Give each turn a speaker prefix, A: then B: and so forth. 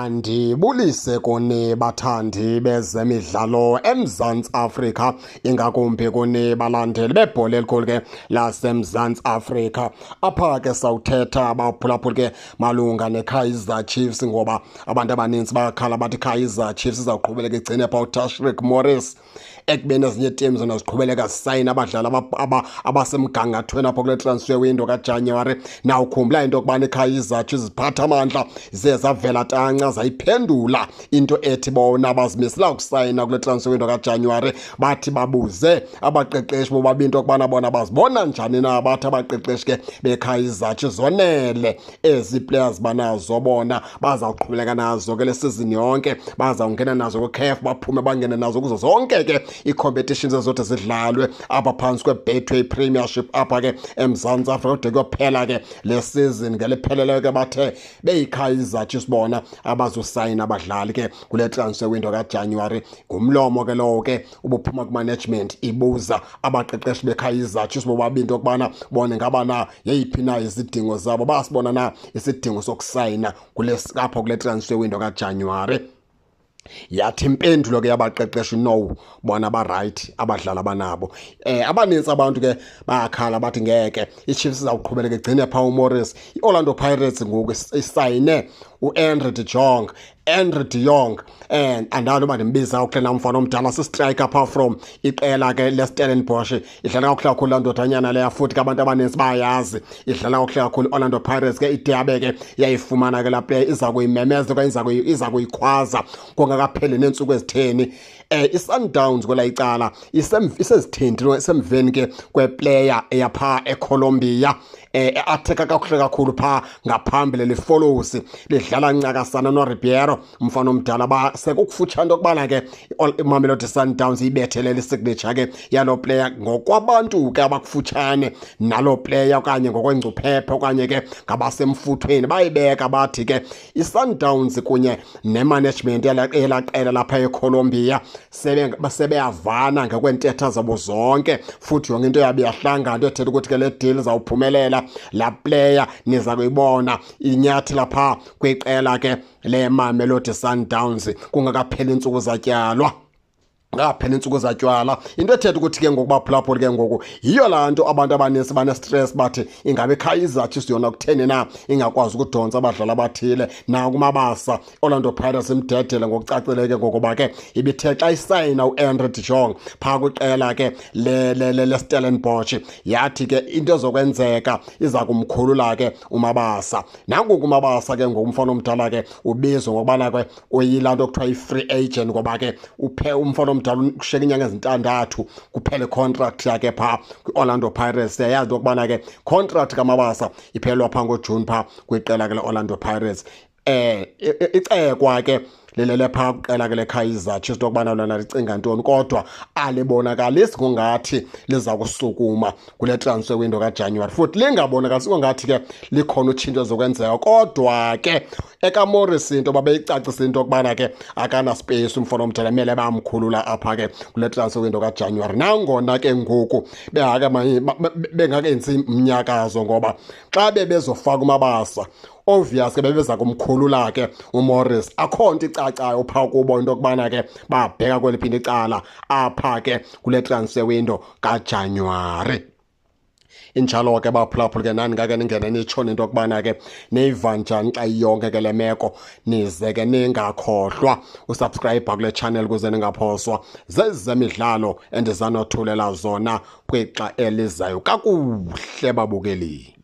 A: Ndibulise kuni bathandi bezemidlalo eMzantsi Afrika, ingakumbi kuni balandeli bebhola elikhulu ke laseMzantsi Afrika. Apha ke sawuthetha abaphulaphuli ke malunga neKaizer Chiefs, ngoba abantu abaninzi bakhala bathi Kaizer Chiefs izawuqhubeleka igcine pha uTashreeq Morris ekubeni ezinye iitim zona ziqhubeleka zisayina abadlali abasemgangathweni apho kule transfer window kaJanuwari. Nawukhumbula into yokubana iKaizer Chiefs ziphatha amandla ziye zavela tanca zayiphendula into ethi bona bazimisela ukusayina kule transfer window kaJanuwari. Bathi babuze abaqeqeshi bobabini into yokubana bona bazibona njani na bathi abaqeqeshi ke beKaizer Chiefs zonele ezi players banazo, bona bazawuqhubeleka nazo ke le season yonke, bazawungena nazo kwiCAF baphume bangene nazo kuzo zonke ke i-competitions ezothi zidlalwe apha phantsi kwe-Betway Premiership apha ke eMzantsi Afrika. Kude kuyophela ke le season ngelipheleleyo ke bathe beyiKaizer Chiefs bona abazosayina abadlali ke kule transfer window kaJanuwari. Ngumlomo ke lowo ke ubuphuma kumanagement ibuza abaqeqeshi beKaizer Chiefs bobabini into yokubana bone ngaba na yeyiphi na izidingo zabo, basibona na isidingo sokusayina apho kule transfer window kaJanuwari. Yathi impendulo ke yabaqeqeshi no, bona ba-right abadlali abanabo. Abaninzi abantu ke bayakhala bathi ngeke iChiefs izawuqhubeleka igcine pha uMorris. iOrlando Pirates ngoku isayine uAndre de Jong, andalo uba ndimbiza ukule namfana omdala sistriker apha from iqela ke leStellenbosch. Idlala kakuhle kakhulu laa ndodanyana leya, futhi ke abantu abaninzi bayayazi idlala kakuhle kakhulu iOrlando Pirates. Ke iDerby ke yayifumana ke laa player, iza kuyimemeza okanye iza kuyikhwaza kungakapheli neentsuku ezitheni. iSundowns kwela icala isezithendini isemveni ke kweplayer eyapha eColombia atheka kakuhle kakhulu pha ngaphambili lifollows lidlala ncakasana noRibeiro umfana omdala. Sekukufutshane into yokubana ke iMamelodi Sundowns ibethelele isignature ke yalo player ngokwabantu ke abakufutshane nalo player okanye ngokwengcuphephe okanye ke ngabasemfuthweni bayibeka bathi ke iSundowns kunye nemanagement yela qela lapha eColombia sebeyavana ngekwentetha zabo zonke, futhi yonke into yabo yahlangana into ethetha ukuthi ke le deal zawuphumelela. La player niza kuyibona inyathi lapha kwiqela ke le Mamelodi Sundowns kungakapheli iintsuku zatyalwa. Ngaphela iintsuku zatywala, into ethetha ukuthi ke ngoku baphulaphuli ke ngoku yiyo laa nto abantu abaninzi banestress bathi ingabe iKaizer Chiefs yona kutheni na ingakwazi ukudontsa abadlali abathile na kumabasa. Orlando Pirates imdedele ngokucacileke ngokuba ke ibithe xa isayina uAndre de Jong phaa kwiqela ke leStellenbosch yathi ke into ezokwenzeka iza kumkhulula ke umabasa. Nangoku umabasa ke ngomfana omdala ke ubizwa ngokubana ke uyilaa nto kuthiwa yi-free agent, ngoba ke umfana omdala kushiyeka inyanga ezintandathu kuphele contract yakhe pha kwiOrlando Pirates. Yayazi into yokubana ke contract kamabasa iphelelwa pha ngoJuni pha kwiqela ke leOrlando Pirates. Icekwa ke lelele pha kwiqela ke leKaizer Chiefs into yokubana lona licinga ntoni, kodwa alibonakalisi ngongathi liza kusukuma kule transfer window kaJanuwari, futhi lingabonakalisi ngongathi ke likhona utshintsho zokwenzeka. Kodwa ke ekaMorris into babeyicacisa into yokubana ke akana space umfana omdala mele bamkhulula apha ke kule transfer window kaJanuwari. Nangona ke ngoku bengakenzi mnyakazo, ngoba xa bebezofaka umabasa obvious ke bebeza kumkhulula ke uMorris. Akho nto icacayo phaa kubo into yokubana ke babheka kweliphini icala apha ke kule transfer window kaJanuwari. Injalo ke baphulaphuli ke nani ngake ningene nitshone into yokubana ke niyiva njani xa yonke ke le meko, nize ke ningakhohlwa usubscribe kule channel ukuze ningaphoswa zezemidlalo endizanothulela zona kwixa elizayo kakuhle babukeli.